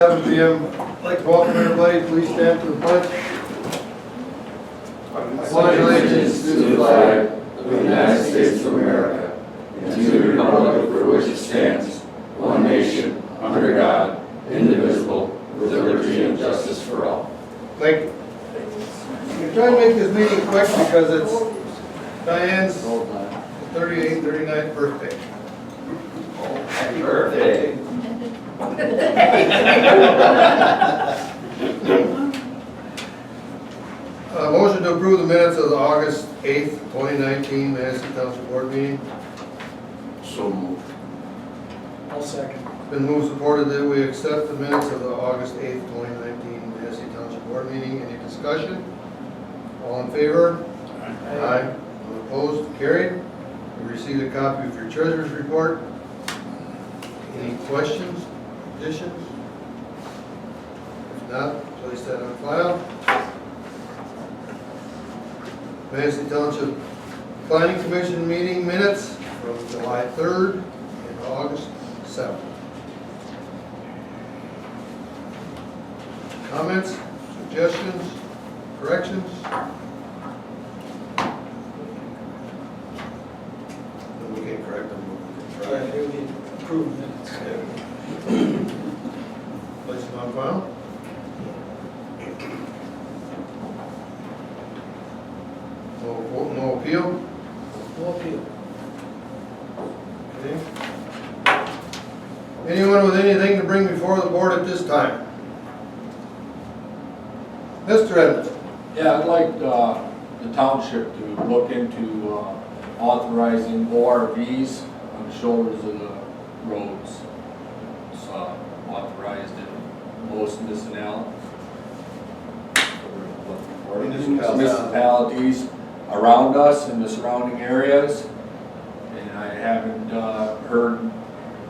7 p.m. I'd like to welcome everybody. Please stand for the pledge. I pledge allegiance to the flag of the United States of America and to the republic for which it stands, one nation, under God, indivisible, with liberty and justice for all. Thank you. I'm going to try and make this meeting quick because it's Diane's 38th, 39th birthday. Happy birthday. Motion to approve the minutes of the August 8th, 2019 Manistee Township Board meeting. So moved. I'll second. Been moved supported that we accept the minutes of the August 8th, 2019 Manistee Township Board meeting. Any discussion? All in favor? Aye. All opposed? Carried. You received a copy of your treasurer's report. Any questions, additions? If not, place that on file. Manistee Township Planning Commission meeting minutes from July 3rd and August 7th. Comments, suggestions, corrections? And we can correct them. We can Yeah, try. we need approved minutes. Place them on file. No appeal? No appeal. Okay. Anyone with anything to bring before the board at this time? Mr. Edmonds? Yeah, I'd like the township to look into authorizing ORVs on the shoulders of the roads. It's authorized in most municipalities around us in the surrounding areas. And I haven't heard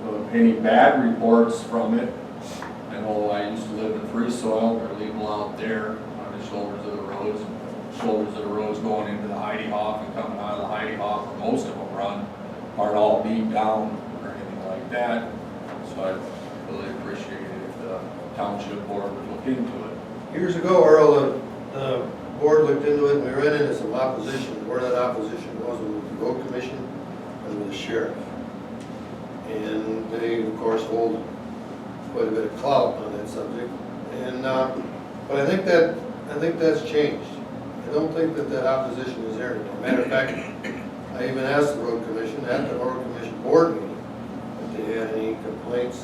of any bad reports from it. I know I used to live in Free Soil, they're legal out there on the shoulders of the roads. Shoulders of the roads going into the Heidi Hoff and coming out of the Heidi Hoff, where most of them run, aren't all beat down or anything like that. So I'd really appreciate it if the township board would look into it. Years ago, Earl, the board looked into it and we ran into some opposition. Where that opposition was with the road commission and with the sheriff. And they, of course, hold quite a bit of clout on that subject. And, but I think that's changed. I don't think that opposition is there anymore. Matter of fact, I even asked the road commission at the road commission board meeting if they had any complaints,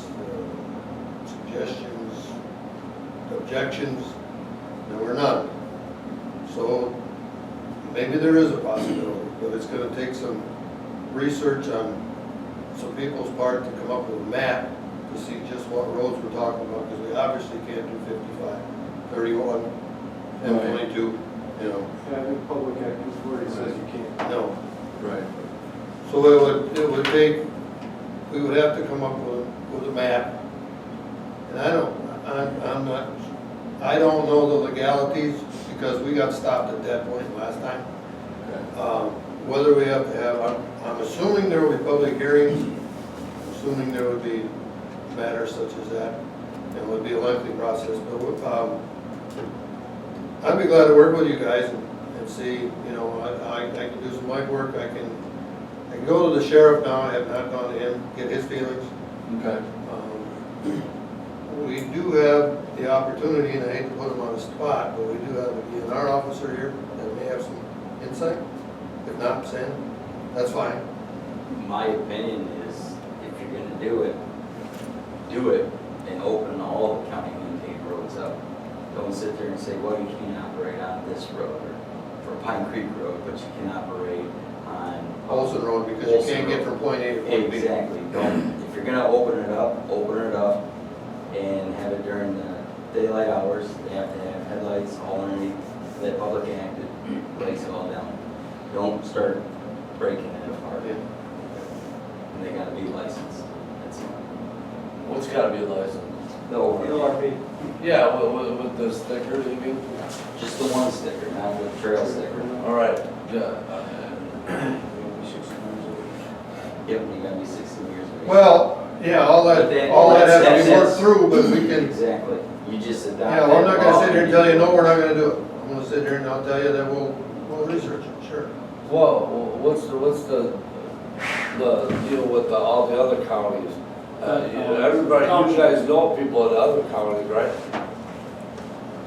suggestions, objections. There were none. So maybe there is a possibility, but it's going to take some research on some people's part to come up with a map to see just what roads we're talking about, because we obviously can't do 55, 31, and 22, you know. Yeah, I think Public Act 240 says you can't. No. Right. So it would take, we would have to come up with a map. And I don't know the legalities, because we got stopped at that point last time. Whether we have to have, I'm assuming there will be public hearings, assuming there would be matters such as that, and it would be a lengthy process, but I'd be glad to work with you guys and see, you know, I can do some legwork. I can go to the sheriff now. I have not gone to him, get his feelings. Okay. We do have the opportunity, and I hate to put him on the spot, but we do have a DNR officer here that may have some insight. If not, Sam, that's fine. My opinion is, if you're gonna do it and open all the county maintained roads up. Don't sit there and say, well, you can't operate on this road, or for Pine Creek Road, but you can operate on Olson Road, because you can't get from point A to point B. Exactly. Don't, if you're gonna open it up and have it during the daylight hours. They have to have headlights all underneath that Public Act that lays it all down. Don't start breaking it apart. Yeah. And they gotta be licensed. That's all. What's gotta be a license? The ORV. Yeah, with the sticker, you mean? Just the one sticker, not the trail sticker. All right, yeah. Yep, you gotta be 16 years of age. Well, Yeah, all But that has to be that's- worked through, but we can, Exactly, you just adopt. yeah, well, I'm not that gonna law sit here and and tell you, no, we're not gonna do it. I'm gonna sit here and I'll tell you that we'll research it, sure. Well, what's the deal with all the other counties? Everybody, you guys know people in the other counties, right?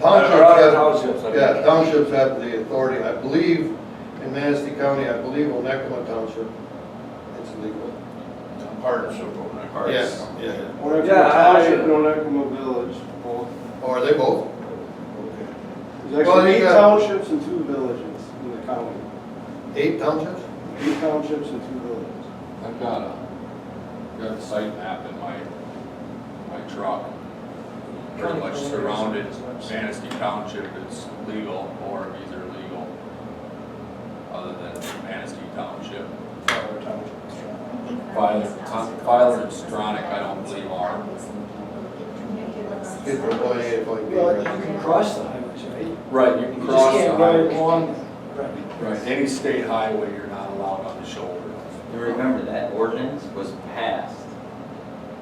Or other townships, I mean. Yeah, townships have the authority, I believe, in Manistee County, I believe Onekama Township, it's legal. Partnership over there. Yes, yeah. Onekama Yeah, Township and Onekama Village, both. Oh, are they both? Okay. There's Well, actually you 8 got- townships and 2 villages in the county. 8 townships? 8 townships and 2 villages. I've got a site map in my truck. Pretty much surrounded Manistee Township is legal, or these are legal, other than Manistee Township. Fowler Township. Filer and Stronach, I don't believe are. Get from point A to point B. Well, you right? can cross the highways, right? Right, you You can just cross the can't go highway. along, right. Right, any state highway, you're not allowed on the shoulder. You remember that ordinance was passed.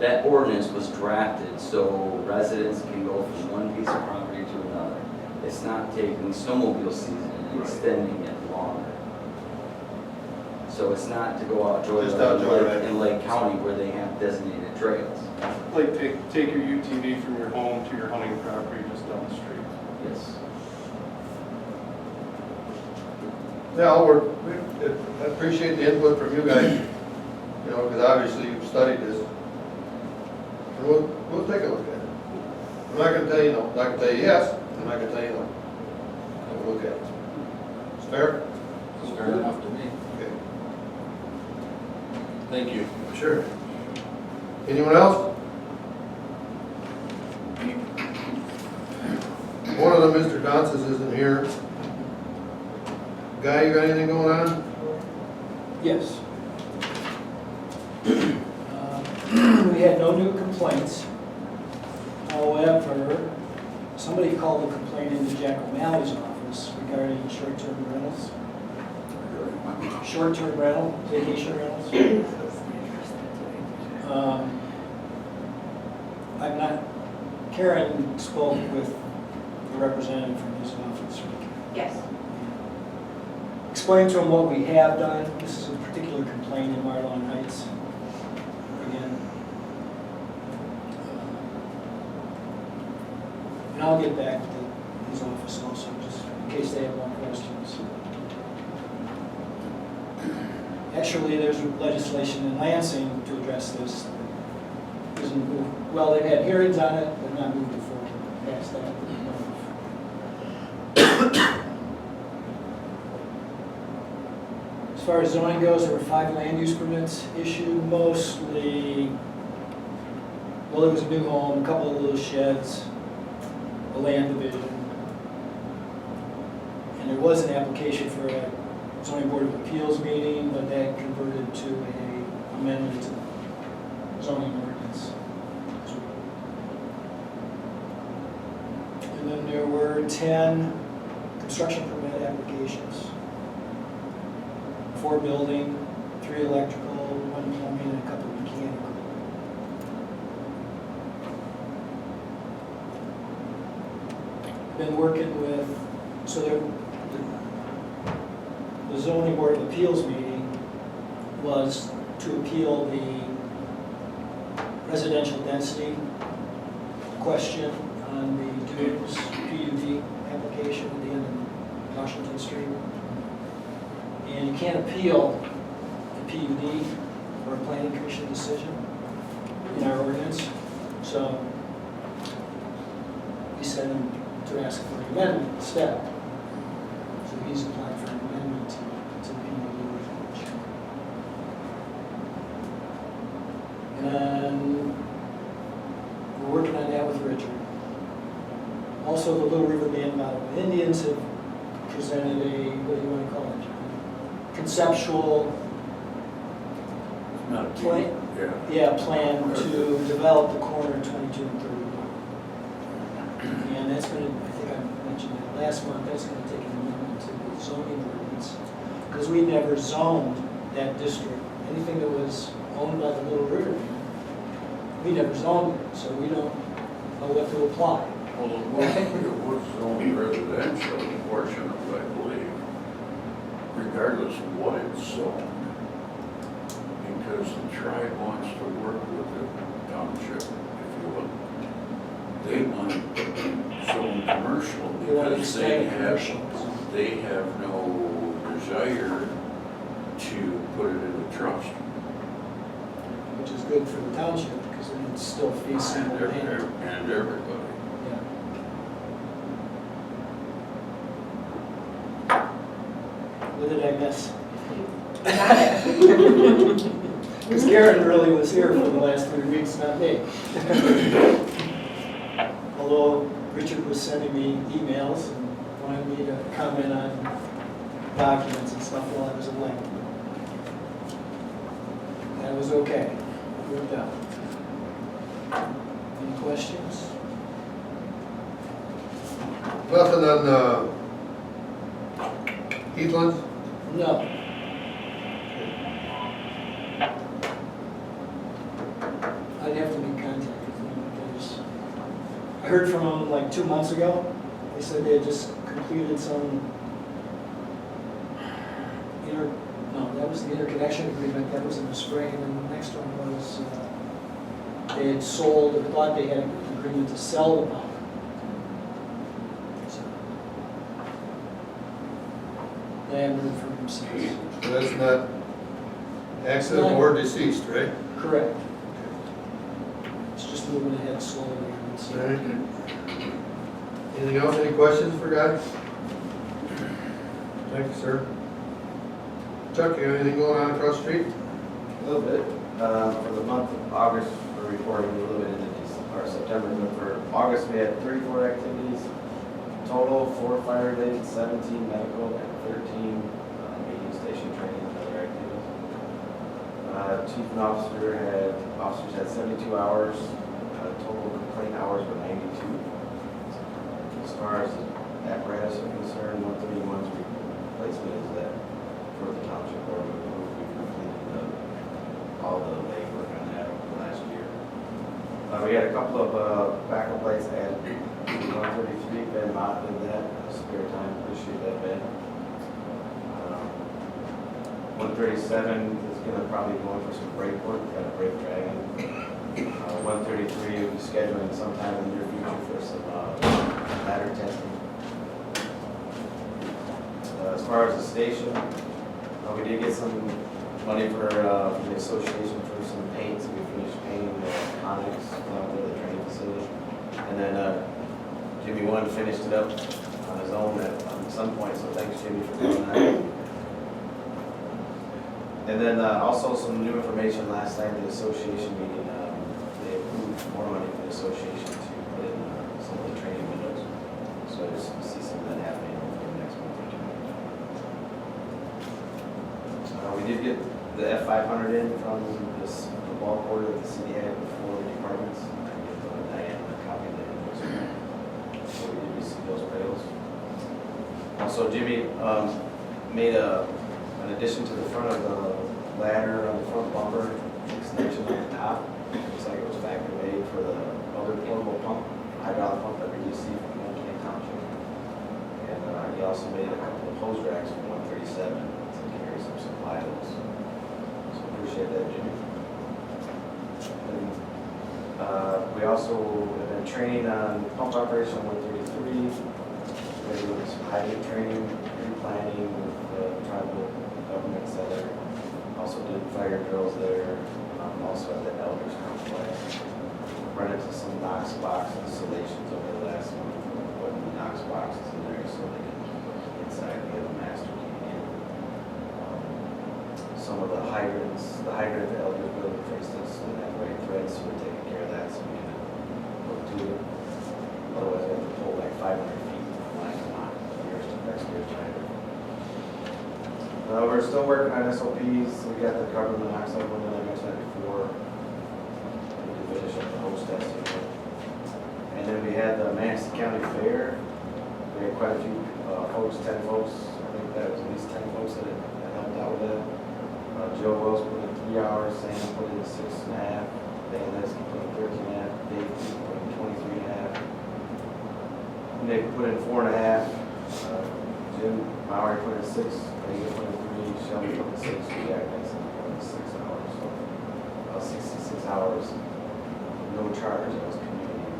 That ordinance was drafted so residents can go from one piece of property to another. It's not taking snowmobile season and extending it longer. So it's not to go out Just out joyriding joyriding. in Lake County where they have designated trails. Like take your UTV from your home to your hunting property just down the street. Yes. Yeah, I appreciate the input from you guys, you know, because obviously you've studied this. And we'll take a look at it. I'm not gonna tell you no, I'm not gonna tell you yes, I'm not gonna tell you no. We'll look at it. It's fair? It's fair enough to me. Okay. Thank you. Sure. Anyone else? One of them, Mr. Dotsis, isn't here. Guy, you got anything going on? Yes. We had no new complaints. However, somebody called a complaint into Jack O'Malley's office regarding short-term rentals. Short-term rental, vacation rentals. I'm not, Karen spoke with the representative from his office. Yes. Explain to him what we have done. This is a particular complaint in Marlon Heights. Again. And I'll get back to his office also, just in case they have more questions. Actually, there's legislation in Lansing to address this. Well, they've had hearings on it, but not moved forward past that. As far as zoning goes, there were 5 land use permits issued, mostly, well, there was a new home, a couple of little sheds, a land division. And there was an application for a zoning board of appeals meeting, but that converted to a amendment to the zoning ordinance. And then there were 10 construction permit applications. 4 building, 3 electrical, 1 plumbing, and a couple mechanical. Been working with, so the zoning board of appeals meeting was to appeal the residential density question on the Dunes PUD application at the end of Washington Street. And you can't appeal a PUD or a planning commission decision in our ordinance. So we sent him to ask for an amendment instead. So he's applied for an amendment to the PUD ordinance. And we're working on that with Richard. Also, the Little River Band Battle Indians have presented a, what do you want to call it, John? Conceptual plan, plan to develop the corner of 22 and 31. And that's going to, I think I mentioned that last month, that's going to take an amendment to the zoning ordinance. Because we never zoned that district. Anything that was owned by the Little River Band we never zoned it, so we don't know what to apply. Well, it was zoned residential portion of it, I believe, regardless of what it's zoned. Because the tribe wants to work with the township, if you will. They want zone commercial They want to because expand commercial. they have no desire to put it in a trust. Which is good for the township, because then it's still fee simple And payment. and everybody. Yeah. What did I miss? Because Karen really was here for the last 3 weeks, not me. Although Richard was sending me emails and wanted me to comment on documents and stuff while I was away. That was okay. Worked out. Any questions? Nothing on, Heathlands? No. I'd have to make contact with them because I heard from them like 2 months ago. They said they had just completed some that was the interconnection agreement. That was in the spring, and then the next one was they had sold, or thought they had an agreement to sell the power. So, I haven't heard from them since. So that's not accident or deceased, right? Correct. It's just moving ahead slowly. So. Right. Anything else, any questions for Guy? Thank you, sir. Chuck, you have anything going on across the street? A little bit. For the month of August, we're reporting a little bit into September, but for August, we had 34 activities total, 4 fire-related, 17 medical, and 13 meeting station training and other activities. Chief and officers had 72 hours. Total complaint hours were 92. As far as apparatus are concerned, 131's replacement is that for the township board, we've completed all the legwork on that over the last year. We had a couple of backup lights added. 133, Ben Mott did that, spare time, appreciate that, Ben. 137 is gonna probably go in for some brake work, got a brake dragon. 133 will be scheduling sometime in the near future for some ladder testing. As far as the station, we did get some money from the association for some paints. We finished painting the Connex for the training facility. And then Jimmy One finished it up on his own at some point, so thanks Jimmy for doing that. And then also some new information last night at the association meeting. They approved more money for the association to put in some of the training windows. So I just see some of that happening over the next month or two. We did get the F500 in from the ball quarter that the city had before the departments. I gave Diane a copy of the invoice. So we did receive those bills. Also, Jimmy made an addition to the front of the ladder on the front bumper, extension on the top. Looks like it was factory made for the other portable pump, hydraulic pump that we received from Manistee Township. And he also made a couple of hose racks from 137 to carry some supply of those. So appreciate that, Jimmy. And, we also have been training on pump operation 133. We're doing some hydrant training, pre-planning with tribal governments there. Also did fire drills there. Also at the Elders Complex. Run into some Knox box installations over the last month. Putting the Knox boxes in there so they can get inside and get a master key in. Some of the hydrants, the hydrant at the Elders building, for instance, didn't have the right threads, so we're taking care of that so we can look to it. Otherwise, we have to pull like 500 feet from the line to knock next year's hydrant. We're still working on SOPs. We got the carbon monoxide one that I mentioned before. We did finish up the host testing. And then we had the Manistee County Fair. We had quite a few folks, 10 folks. I think that was at least 10 folks that helped out with that. Joe Wells put in 3 hours, Sam put in 6.5. Van Ness can put in 13.5, Dave can put in 23.5. Nick put in 4.5, Jim Maury put in 6, Megan put in 3, Shelby put in 6, Jack Nixon put in 6 hours. So about 66 hours, no charge, that was community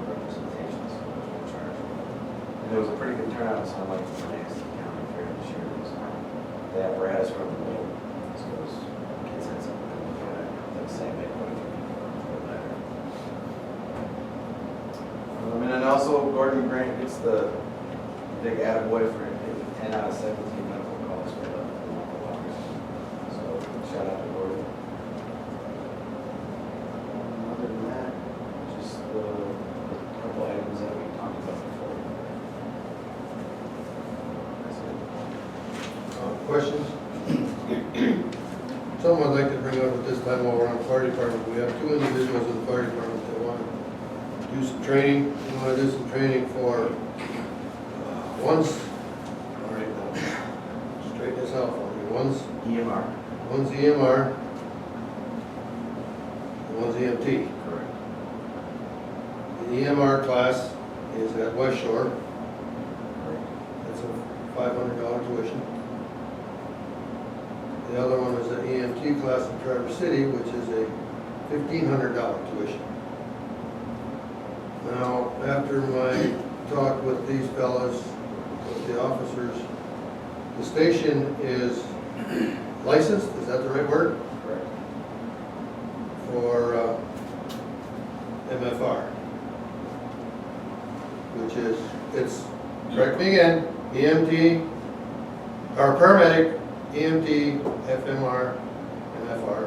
representation, so there was no charge. And there was a pretty good turnout, so I'm like, the next county fair this year was, the apparatus from the middle, so it was, kids had something to look at, like same day, quite a few people were there. And then also Gordon Grant gets the big attaboy for hitting 10 out of 17 medical calls for the local walkers. So shout out to Gordon. Other than that, just the couple items that we talked about before. That's it. Questions? Something I'd like to bring up at this time while we're on the fire department. We have 2 individuals in the fire department that want to do some training. We want to do some training for, one's, all right, now, straighten this out for me. One's EMR. EMR, and one's EMT. Correct. The EMR class is at West Shore. That's a $500 tuition. The other one is an EMT class in Traverse City, which is a $1,500 tuition. Now, after my talk with these fellas, with the officers, the station is licensed, is that the right word? Correct. For MFR, which is, it's, correct me again, EMT, or paramedic, EMT, FMR, MFR,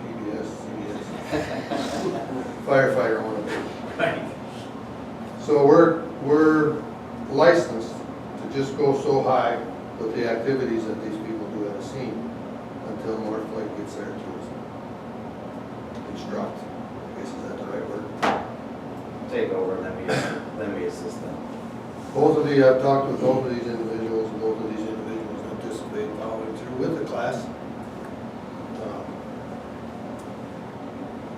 PBS, CBS, firefighter, one of them. So we're licensed to just go so high with the activities that these people do at a scene until North Lake gets there to instruct. I guess is that the right word? Take over and then we assist them. Both of you, I've talked with both of these individuals, and both of these individuals anticipate following through with the class.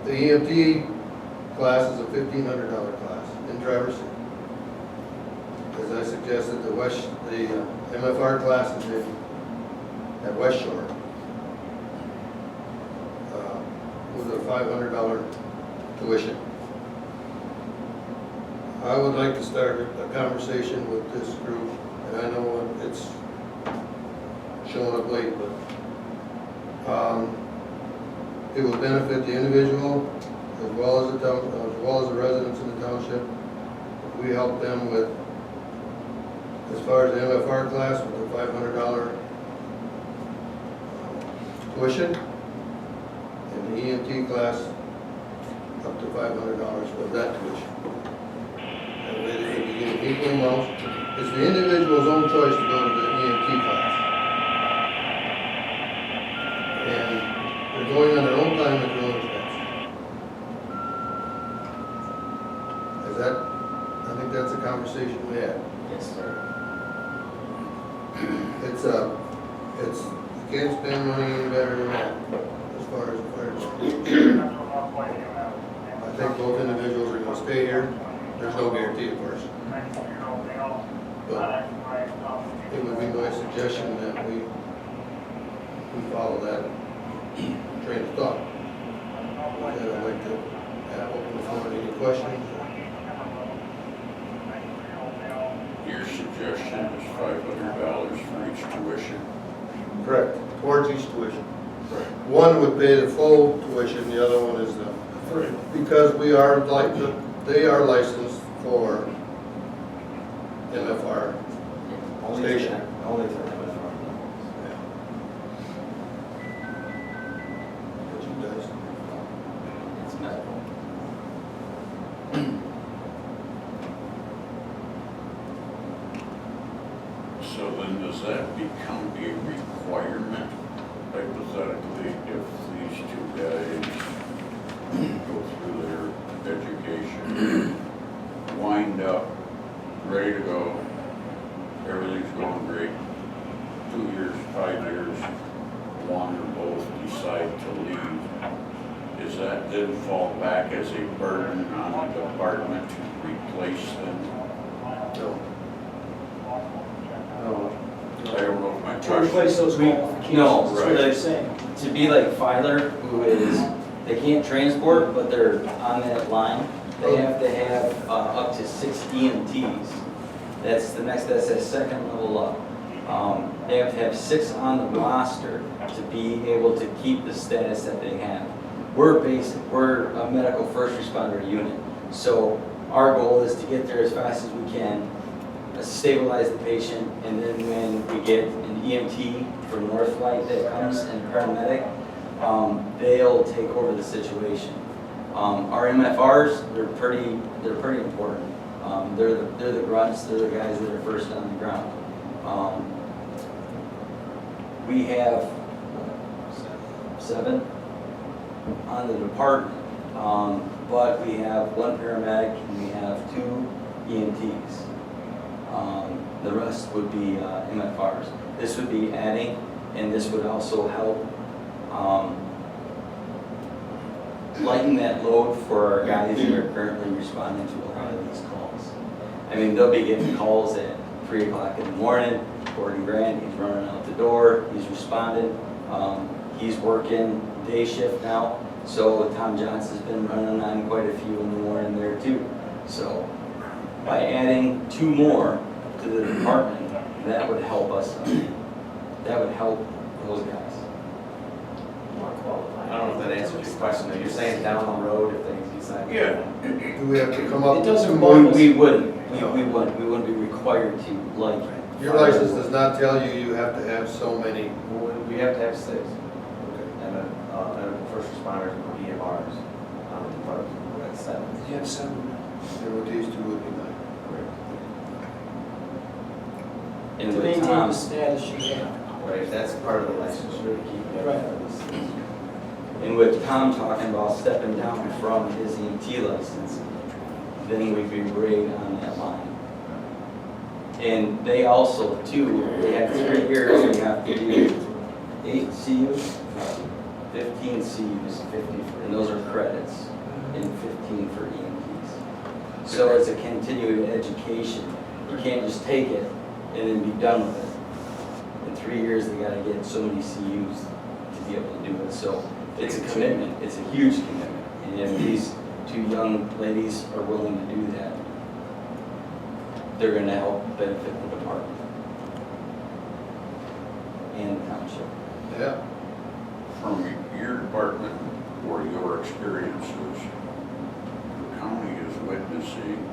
The EMT class is a $1,500 class in Traverse City. As I suggested, the MFR class is at West Shore with a $500 tuition. I would like to start a conversation with this group, and I know it's showing up late, but it will benefit the individual as well as the residents in the township. We help them with, as far as the MFR class, with the $500 tuition, and the EMT class up to $500 for that tuition. That way they can be getting equal amounts. It's the individual's own choice to go to the EMT class. And they're going on their own time at their own expense. Is that, I think that's a conversation we had. Yes, sir. It's, you can't spend money any better than that, as far as the fire department. I think both individuals are gonna stay here. There's no guarantee, of course. But it would be my suggestion that we follow that train of thought. With that, I'd like to open the floor to any questions. Your suggestion is $500 for each tuition? Correct. Towards each tuition. Right. One would pay the full tuition, the other one is the, because we are they are licensed for MFR station. Only to the MFR. What you guys? It's medical. So then does that become a requirement, hypothetically, if these two guys go through their education, wind up, ready to go, everything's going great, 2 years, 5 years, one or both decide to leave, Is that then fall back as a burden on the department to replace them? No. No. I don't know if my To question. replace those qualifications, No, that's what right. you're saying. To be like Filer, who is, they can't transport, but they're on that line, they have to have up to 6 EMTs. That's the next, that's that second level up. They have to have 6 on the roster to be able to keep the status that they have. We're a medical first responder unit. So our goal is to get there as fast as we can, stabilize the patient, and then when we get an EMT from Northlight that comes and paramedic, they'll take over the situation. Our MFRs, they're pretty important. They're the grunts, they're the guys that are first on the ground. We have 7 on the department, but we have 1 paramedic and we have 2 EMTs. The rest would be MFRs. This would be adding, and this would also help lighten that load for our guys that are currently responding to a lot of these calls. I mean, they'll be getting calls at 3 o'clock in the morning. Gordon Grant, he's running out the door, he's responded. He's working day shift now, so Tom Johnson's been running on quite a few in the morning there too. So by adding 2 more to the department, that would help us. That would help those guys. More qualified. I don't know if that answers your question, though. You're saying down the road if they decide. Yeah. Do we have to come up It with doesn't 2 bother more? us. We wouldn't be required to, like. Your license does not tell you you have to have so many. We have to have 6. And then, medical first responders and EMRs, we're at 7. You have 7 now. And with these 2 would be 9. And To with maintain the Tom, status you have. Right, that's part of the licensure, to keep that. Right. and with Tom talking about stepping down from his EMT license, then we'd be right on that line. And they also, too, they have 3 years, we have to do 8 CUs, 15 CUs, 50, and those are credits, and 15 for EMTs. So it's a continuing education. You can't just take it and then be done with it. In 3 years, they gotta get so many CUs to be able to do it. So it's a commitment, it's a huge commitment. And if these 2 young ladies are willing to do that, they're gonna help benefit the department and the township. Yeah. From your department or your experiences, the county is witnessing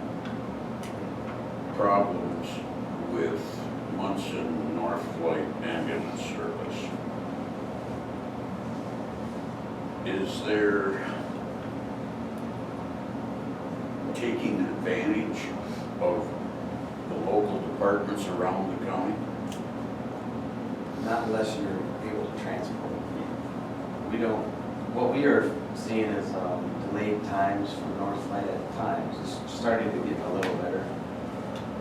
problems with Munson Northlight ambulance service. Is there taking advantage of the local departments around the county? Not unless you're able to transport. We don't, what we are seeing is delayed times for Northlight at times. It's starting to get a little better.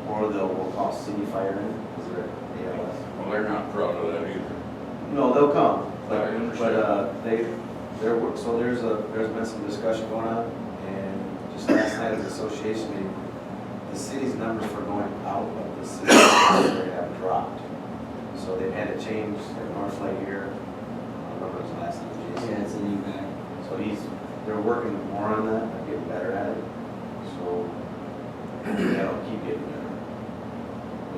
Or we'll call city fire in, because they're ALS. Well, they're not proud of that either. No, they'll come, I but, understand. so there's been some discussion going on, and just last night at the association meeting, the city's numbers for going out of the city have dropped. So they've had to change their Northlight here, I don't remember his last name, Yeah, Jason. it's a new guy. So they're working more on that, they're getting better at it, so that'll keep getting better.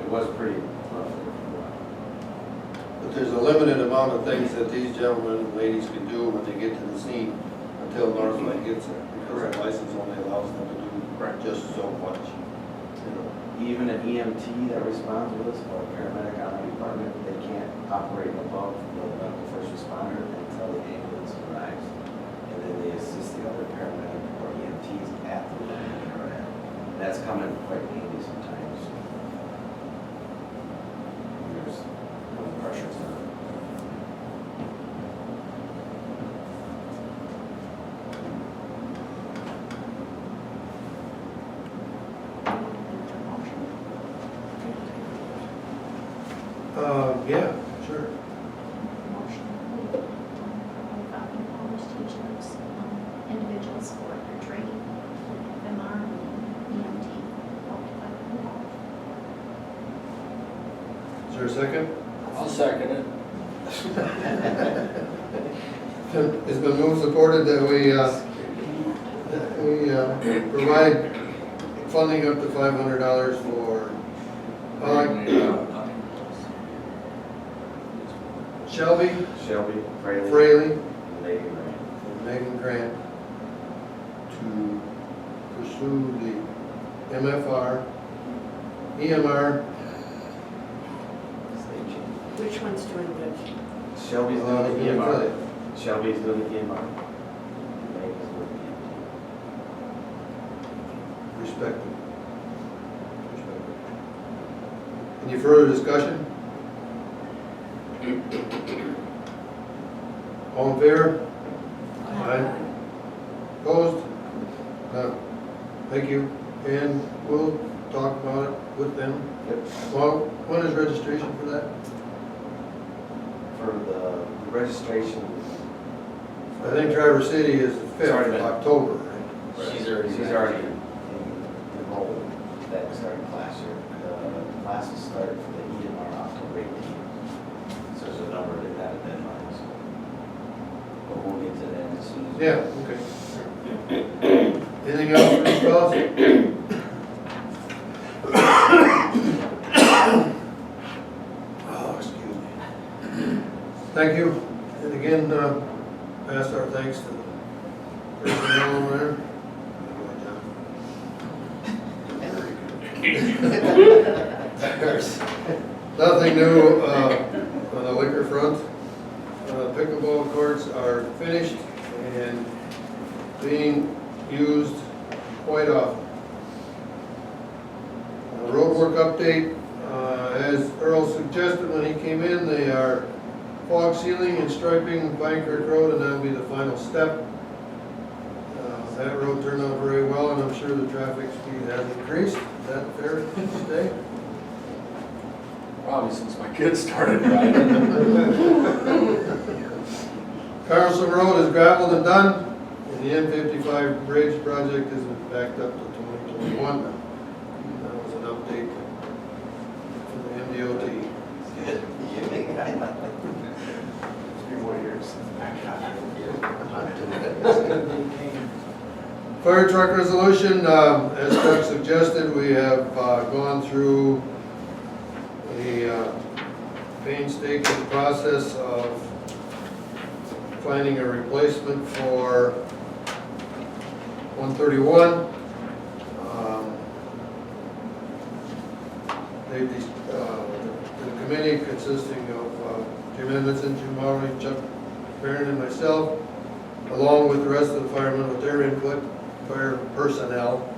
It was pretty rough there for a while. But there's a limited amount of things that these gentlemen and ladies can do when they get to the scene until Northlight gets there. Because the license only allows them to do just so much. You know. Even an EMT that responds with us, or a paramedic on our department, they can't operate above the medical first responder until the ambulance arrives. And then they assist the other paramedic or EMTs at the level they're at. And that's coming quite handy sometimes. There's no pressures on it. Yeah, sure. Motion. Published each of those Is there a second? I'll second it. It's been moved, supported that we provide funding up to $500 for Shelby, Shelby, Fraley, Fraley, and Lady Grant. and Megan Grant to pursue the MFR, EMR, Which one's doing which? Shelby's doing the EMR. affiliate. Shelby's doing the EMR. Megan's doing Respected. Any further discussion? All in favor? Aye. Opposed? None. Thank you. And we'll talk about it with them. Yep. Well, when is registration for that? For the registration. I think Traverse City is the It's already 5th of been- October. She's She's already enrolled. That started last year. The classes started for the EMR October 18th. So there's a number that had a deadline. So But we'll get to that as soon as. Yeah, okay. Anything else for this fellas? Oh, excuse me. Thank you. And again, pass our thanks to the personnel over there. Nothing new on the liquor front. Pickleball courts are finished and being used quite often. Roadwork update, as Earl suggested when he came in, they are fog sealing and striping Pine Creek Road, and that'll be the final step. That road turned out very well, and I'm sure the traffic speed has increased. Is that fair to say? Probably since my kids started driving. Carlson Road is gravelled and done, and the M55 bridge project is backed up to 2021 now. That was an update from the MDOT. Three more years. Fire truck resolution, as Doug suggested, we have gone through a painstaking process of finding a replacement for 131. The committee consisting of Jim Edmondson, Jim Mowry, Chuck Barron, and myself, along with the rest of the firemen with their input, fire personnel,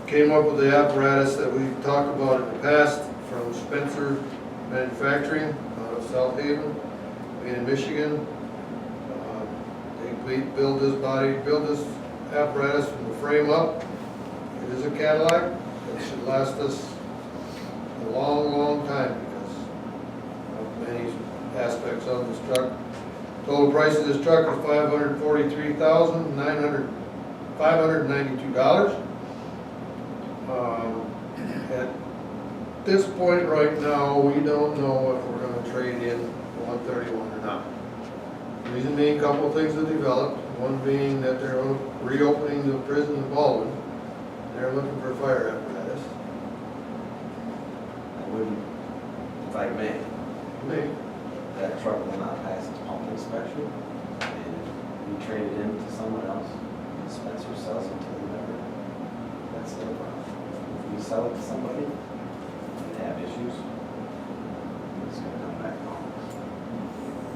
came up with the apparatus that we've talked about in the past from Spencer Manufacturing out of South Haven, in Michigan. They build this apparatus from the frame up. It is a Cadillac. It should last us a long, long time because of many aspects of this truck. Total price of this truck is $543,592. At this point right now, we don't know if we're going to trade in 131 or not. The reason being, a couple of things have developed. One being that they're reopening the prison in Baldwin. They're looking for a fire apparatus. I wouldn't, if I may, Me. that truck will not pass its pump inspection. And we trade it in to someone else. Spencer sells it to whoever. That's their problem. If we sell it to somebody and they have issues, it's gonna come back home.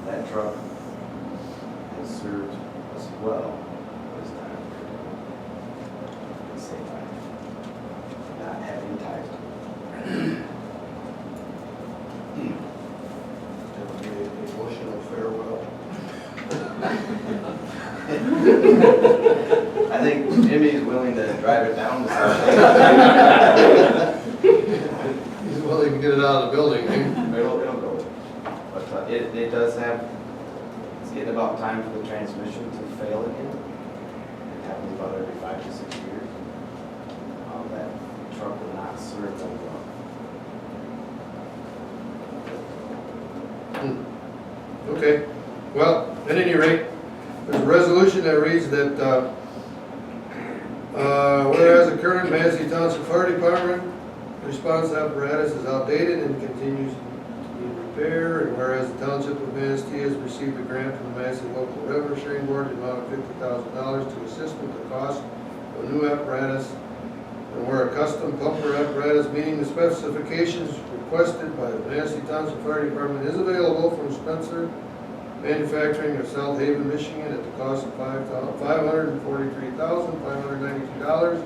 That truck has served us well this time. It's safe, not having ties to it. It'll be an emotional farewell. I think Jimmy's willing to drive it down to something. He's willing to get it out of the building. It'll go. But it does have, it's getting about time for the transmission to fail again. It happens about every 5 to 6 years. That truck will not serve over Okay, well, at any rate, there's a resolution that reads that, whereas the current Manistee Township Fire Department response apparatus is outdated and continues to need repair, and whereas the Township of Manistee has received a grant from the Manistee Local Revenue Sharing Board, the amount of $50,000 to assist with the cost of a new apparatus, and where a custom pumper apparatus meeting the specifications requested by the Manistee Township Fire Department is available from Spencer Manufacturing of South Haven, Michigan at the cost of $543,592,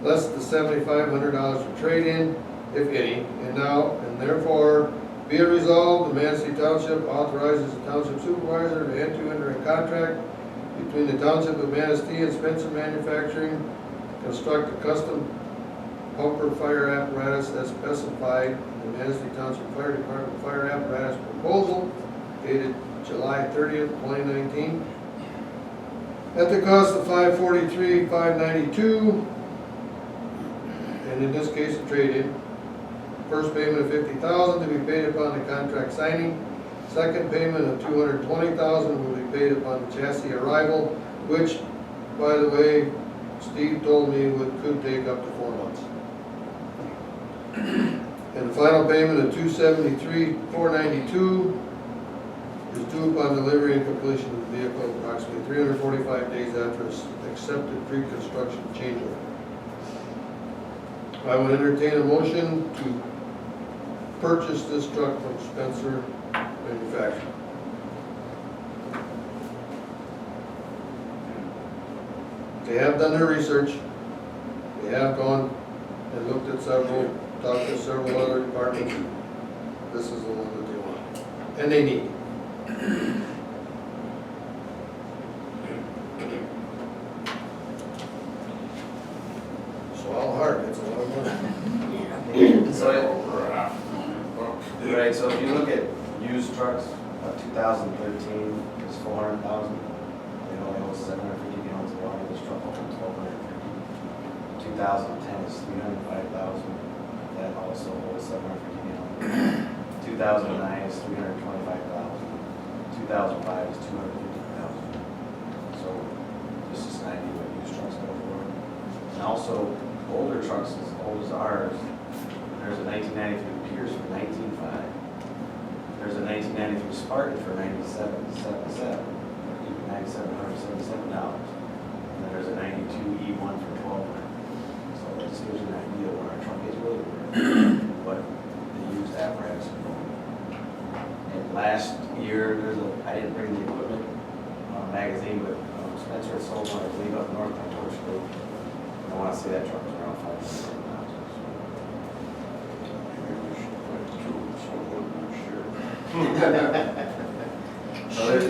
less the $7,500 for trade-in, if any, and now, and therefore, be it resolved, the Manistee Township authorizes the Township Supervisor to enter a contract between the Township of Manistee and Spencer Manufacturing to construct a custom pumper fire apparatus as specified in the Manistee Township Fire Department Fire Apparatus Proposal dated July 30th, 2019, at the cost of $543,592, and in this case, a trade-in. First payment of $50,000 to be paid upon the contract signing. Second payment of $220,000 will be paid upon the chassis arrival, which, by the way, Steve told me could take up to 4 months. And the final payment of $273,492 is due upon delivery and completion of the vehicle approximately 345 days after accepted pre-construction change order. I would entertain a motion to purchase this truck from Spencer Manufacturing. They have done their research. They have gone and looked at talked to several other departments. This is the one that they want, and they need. Swallow hard, it's a lot of money. Right, so if you look at used trucks, 2013 is 400,000. They only hold 750 gallons of water. This truck will hold 1,250. 2010 is 305,000. That also holds 750 gallons. 2009 is 325,000. 2005 is 250,000. So this is an idea what used trucks go for. And also older trucks as old as ours. There's a 1993 Pierce for $19,500. There's a 1993 Spartan for $9,777. $9,777. And then there's a 92 E1 for $1,200. So that just gives you an idea of what our truck is really worth, what the used apparatus is going. And last year, I didn't bring the equipment magazine, but Spencer sold one, I believe, up north by Township. I want to say that truck was around $5,000. Should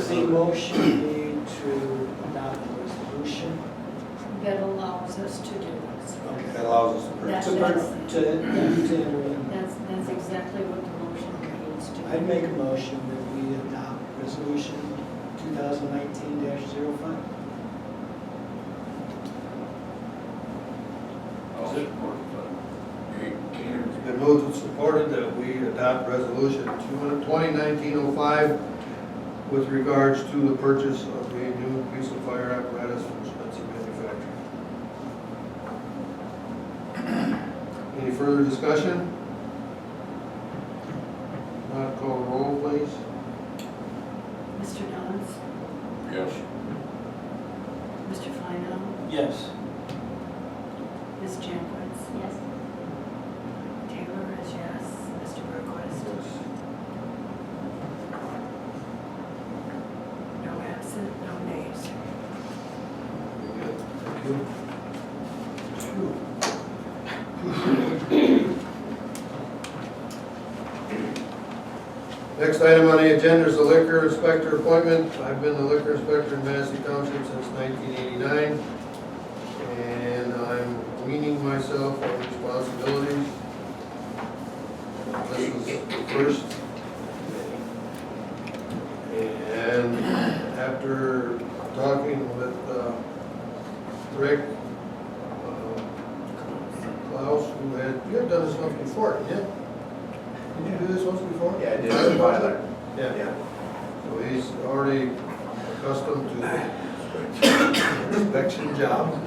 the motion be to adopt the resolution? That allows us to do this. That allows us to purchase. To enter in. That's exactly what the motion means to. I'd make a motion that we adopt resolution 2019-05. It's been moved and supported that we adopt resolution 2019-05 with regards to the purchase of a new piece of fire apparatus from Spencer Manufacturing. Any further discussion? Not call roll, please. Mr. Downs? Yes. Mr. Feinau? Yes. Ms. Jankowitz? Yes. Taylor is yes. Mr. Berquist? No absent, no nays. Thank you. Next item on the agenda is the liquor inspector appointment. I've been the liquor inspector in Manistee Township since 1989, and I'm weaning myself of responsibilities. This is the first. And after talking with Rick, Klaus, you had done this once before, didn't you? Did you do this once before? Yeah, I did. Yeah. So he's already accustomed to inspection job.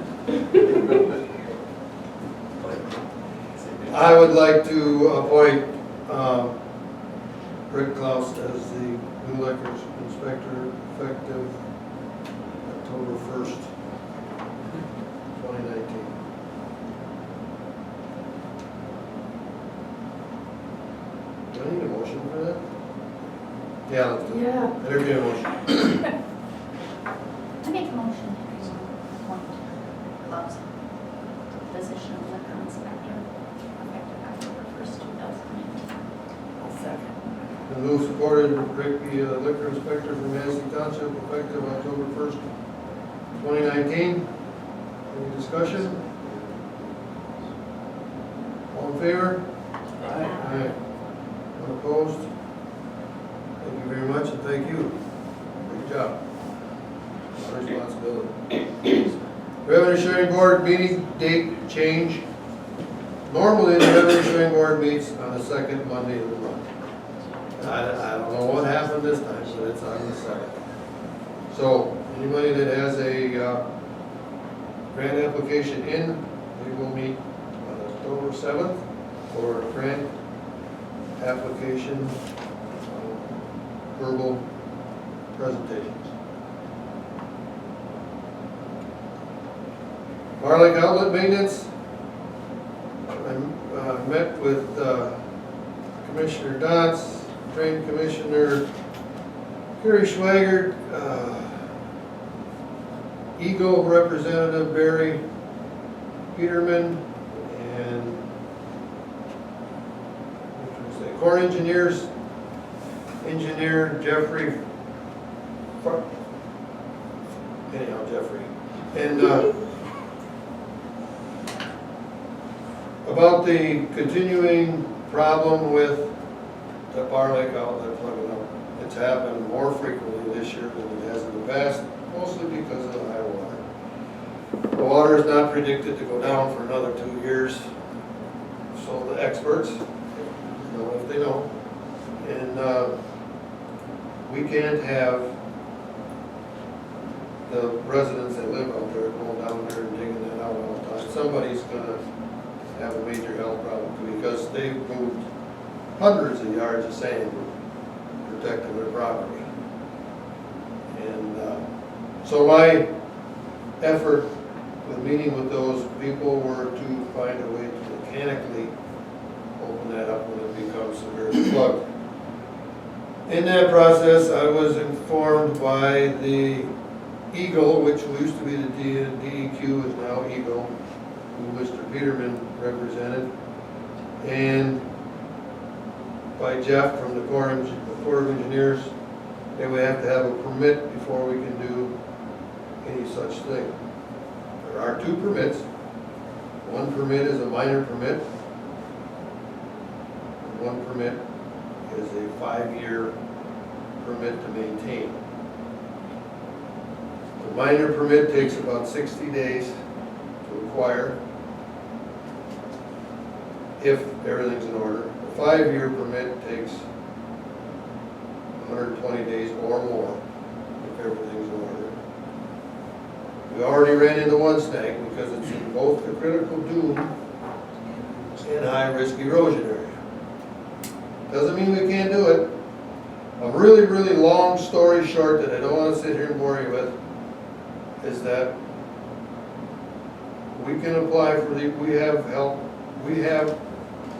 I would like to appoint Rick Klaus as the new liquor inspector effective October 1st, 2019. Do I need a motion for that? Yeah, let's do it. Yeah. Entertain a motion. I make a motion to appoint Klaus to the position of liquor inspector effective October 1st, 2019. I'll second. And move supported, Rick be liquor inspector for Manistee Township effective October 1st, 2019. Any discussion? All in favor? Aye. Unopposed? Thank you very much and thank you. Good job. A lot of responsibility. Revenue sharing board meeting date change. Normally, the revenue sharing board meets on the second Monday of the month. I don't know what happened this time, but it's on the second. So, anybody that has a grant application in, we will meet on October 7th for grant application verbal presentations. Bar Lake Outlet Maintenance. I met with Commissioner Dotz, Drain Commissioner Kerry Schwager, Eagle Representative Barry Peterman, and what should I say, Corps Engineers Engineer Jeffrey, anyhow, Jeffrey. And about the continuing problem with the Bar Lake outlet plugging up. It's happened more frequently this year than it has in the past, mostly because of the high water. The water is not predicted to go down for another 2 years, so the experts know if they know. And we can't have the residents that live out there going down there and digging that out all the time. Somebody's gonna have a major health problem because they've moved hundreds of yards of sand protecting their property. And so my effort with meeting with those people were to find a way to mechanically open that up when it becomes severely plugged. In that process, I was informed by the Eagle, which used to be the DEQ, is now Eagle, who Mr. Peterman represented, and by Jeff from the Corps of Engineers, that we have to have a permit before we can do any such thing. There are 2 permits. One permit is a minor permit. And one permit is a 5-year permit to maintain. The minor permit takes about 60 days to acquire if everything's in order. The 5-year permit takes 120 days or more if everything's in order. We already ran into one snag because it's in both the critical dune and high-risk erosion area. Doesn't mean we can't do it. A really, really long story short that I don't want to sit here and bore you with is that we can apply for we have help, we have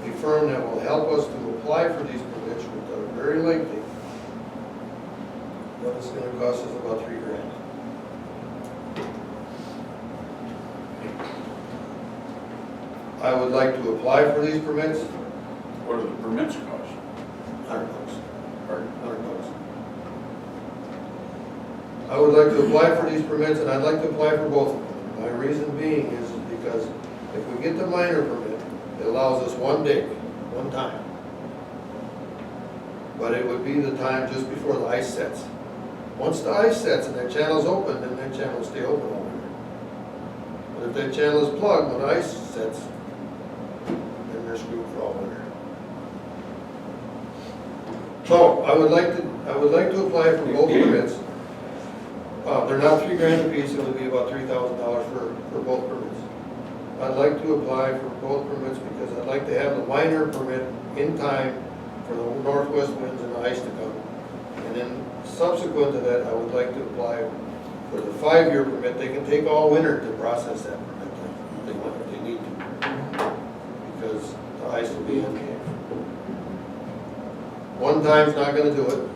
a firm that will help us to apply for these permits, which are very lengthy. But it's going to cost us about $3 grand. I would like to apply for these permits. What do the permits cost? $100. Pardon? $100. I would like to apply for these permits, and I'd like to apply for both of them. My reason being is because if we get the minor permit, it allows us one dig, one time. But it would be the time just before the ice sets. Once the ice sets and that channel's open, then that channel will stay open all winter. But if that channel is plugged when the ice sets, then they're screwed for all winter. So I would like to I would like to apply for both permits. They're not $3,000 a piece, it would be about $3,000 for both permits. I'd like to apply for both permits because I'd like to have the minor permit in time for the northwest winds and the ice to come. And then subsequent to that, I would like to apply for the 5-year permit. They can take all winter to process that permit if they want, if they need to. Because the ice will be okay. One time's not gonna do it.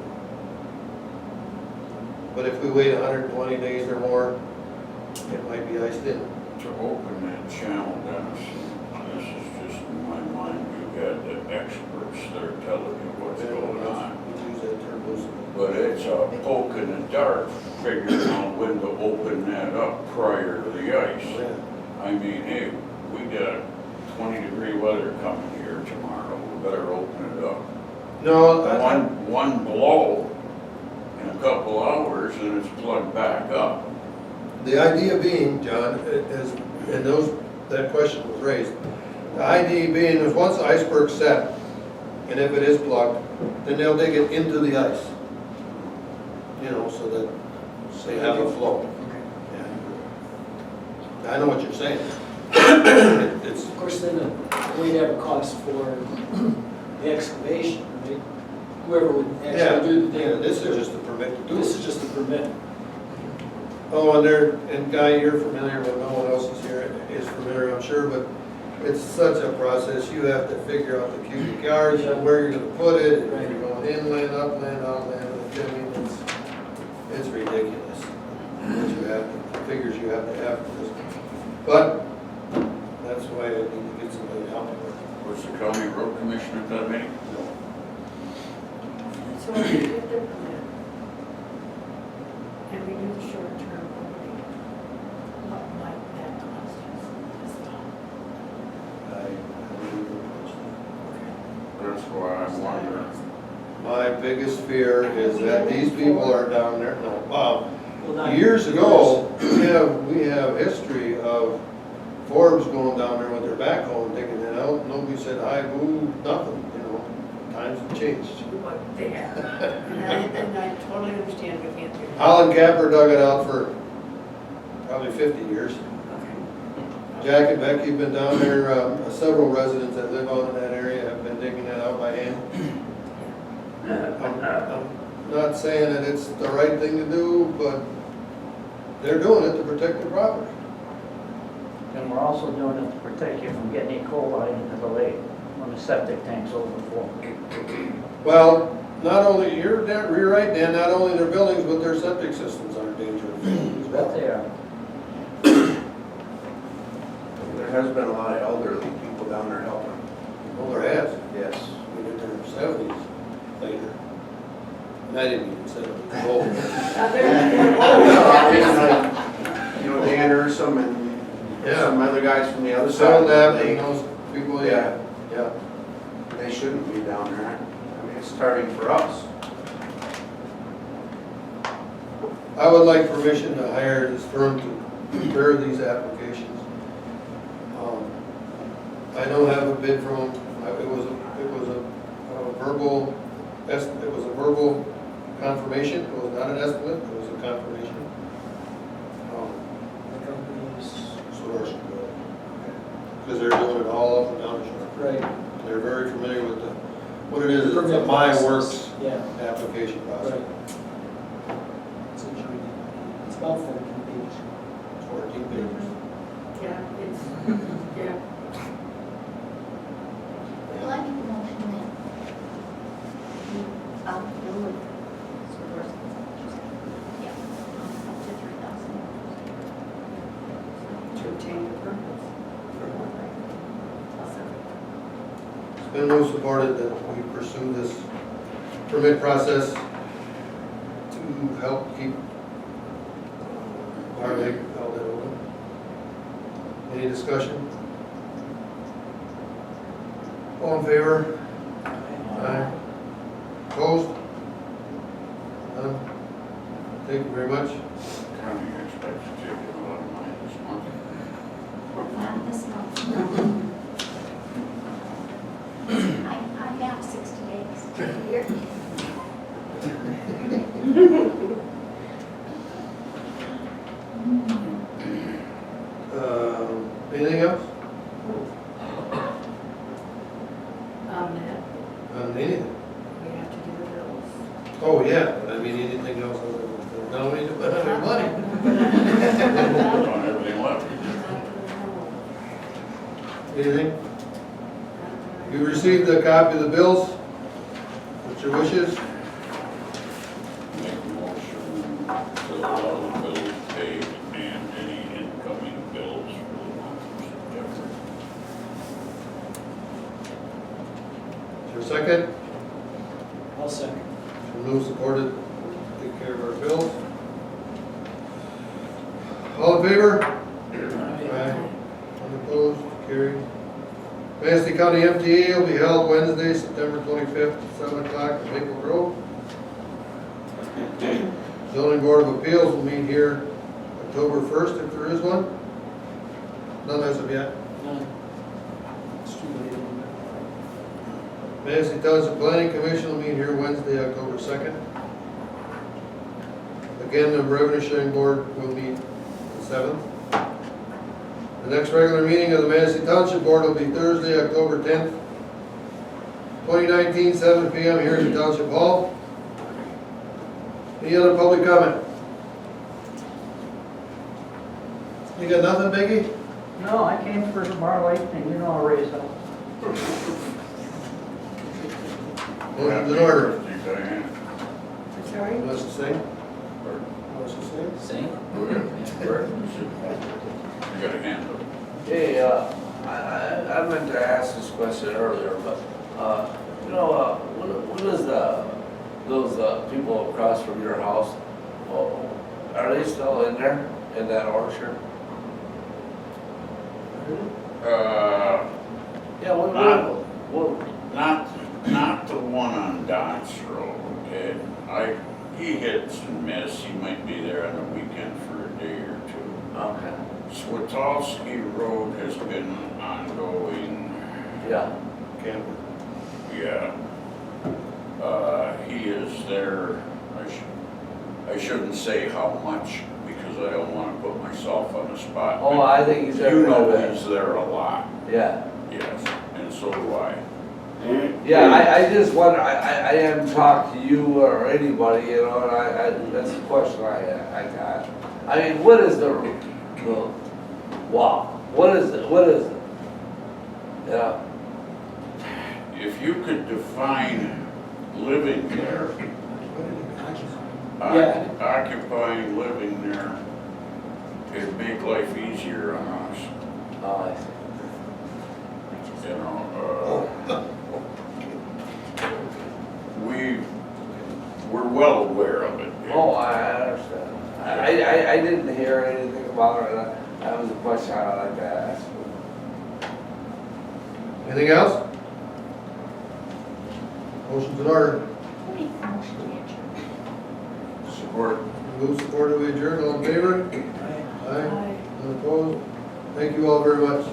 But if we wait 120 days or more, it might be iced in. To open that channel, Dennis, this is just in my mind, you got the experts that are telling you what's going on. We use that term loosely. But it's a poke in the dark, figuring out when to open that up prior to the ice. Yeah. I mean, hey, we got 20-degree weather coming here tomorrow, we better open it up. No, One blow in a couple hours and it's plugged back up. the idea being, John, is, and that question was raised. The idea being is once the iceberg's set, and if it is plugged, then they'll dig it into the ice. You know, so that they have a flow. Yeah. I know what you're saying. It's, Of course, then we'd have a cost for the excavation, right? Whoever would yeah, actually do the yeah, dig. this is just a permit to do This it. is just a permit. Oh, and Guy, you're familiar with, no one else is here, is familiar, I'm sure, but it's such a process. You have to figure out the cubic yards, and where you're gonna put it, and if you're going inland, upland, outland, I mean, it's ridiculous. What you have, the figures you have to have for this. But that's why I need to get somebody to help me with it. Was the county road commissioner at that meeting? So if we get the permit, and we do the short-term opening, what might that cost us? I really don't That's why I'm wondering. understand. My biggest fear is that these people are down there, no, Well, not- years ago, we have history of Forbes going down there with their backhoe and digging it out. Nobody said, "I boo," nothing, you know. Times have changed. What they have. And I totally understand we can't do that. Holland Capper dug it out for probably 50 years. Okay. Jack and Becky have been down there, several residents that live out in that area have been digging that out by hand. I'm not saying that it's the right thing to do, but they're doing it to protect their property. And we're also doing it to protect you from getting E. coli into the lake when the septic tanks overflow. Well, not only, you're right, Dan, not only their buildings, but their septic systems are in danger of failing as But well. they are. There has been a lot of elderly people down there helping. Well, there has, Yes. we did their 70s later. And I didn't even say it. Oh, You know, Dan Ursom and yeah. some other guys from the other side So of the that, lake, and those people, yeah, yeah. they shouldn't be down there. I mean, it's starting for us. I would like permission to hire this firm to prepare these applications. I don't have a bid from them. It was a verbal, it was a verbal confirmation. It was not an estimate, it was a confirmation. The companies, Source. Because they're doing it all up and down the shore. right, They're very familiar with what it is. It's a Permit My process. Works yeah, application process. right. It's a journey. It's about 14 pages. 14 pages. Yeah, it's, yeah. Well, I make a motion that I'll do it. Yeah, up to 3,000. To obtain the permits. It's been most supported that we pursue this permit process to help keep our lake outlet open. Any discussion? All in favor? Aye. Opposed? None? Thank you very much. County expects to take a lot of money this month. Not this month. I have 60 days to clear. Anything else? On that, On anything? we have to do the bills. Oh, yeah, but I mean, anything else other than, no, we need to put other money. On everything left. Anything? You received a copy of the bills? What's your wishes? Make a motion to allow the bills paid and any incoming bills for the month of September. Is there a second? I'll second. So move supported, take care of our bills. All in favor? Aye. Unopposed, carried. Manistee County MTA will be held Wednesday, September 25th, at 7 o'clock in Maple Grove. Zoning Board of Appeals will meet here October 1st, if there is one. None as of yet. None. It's too late. Manistee Township Planning Commission will meet here Wednesday, October 2nd. Again, the Revenue Sharing Board will meet the 7th. The next regular meeting of the Manistee Township Board will be Thursday, October 10th, 2019, 7 p.m. here in Township Hall. Any other public comment? You got nothing, Becky? No, I came for tomorrow night, and you know I'll raise up. Motion's in order. Diane. I'm sorry? What's the same? What's the same? Same? You got a hand up. Hey, I meant to ask this question earlier, but, what is those people across from your house, are they still in there, in that orchard? Yeah, Not the one on Don's Road, okay? He hits and miss, he might be there on the weekend for a day or two. okay, Swatowski Road has been ongoing, yeah, Camper. yeah. He is there, I shouldn't say how much, because I don't wanna put myself on the spot. oh, but I think he's there. you know quite a bit. he's there a lot, Yeah, yes, and so do I. yeah, I just wonder, I haven't talked to you or anybody, you know, and that's the question I got. I mean, what is the wow, what is it? Yeah, If you could define living there, Yeah. occupying, living there, it'd make life easier on us, oh, I see. you know, we're well aware of it. Oh, I understand. I didn't hear anything about it, and that was a question I'd like to ask. Anything else? Motion's in order. Make a motion to adjourn. Support. Move supported, we adjourn, all in favor? Aye. Aye. Unopposed? Thank you all very much.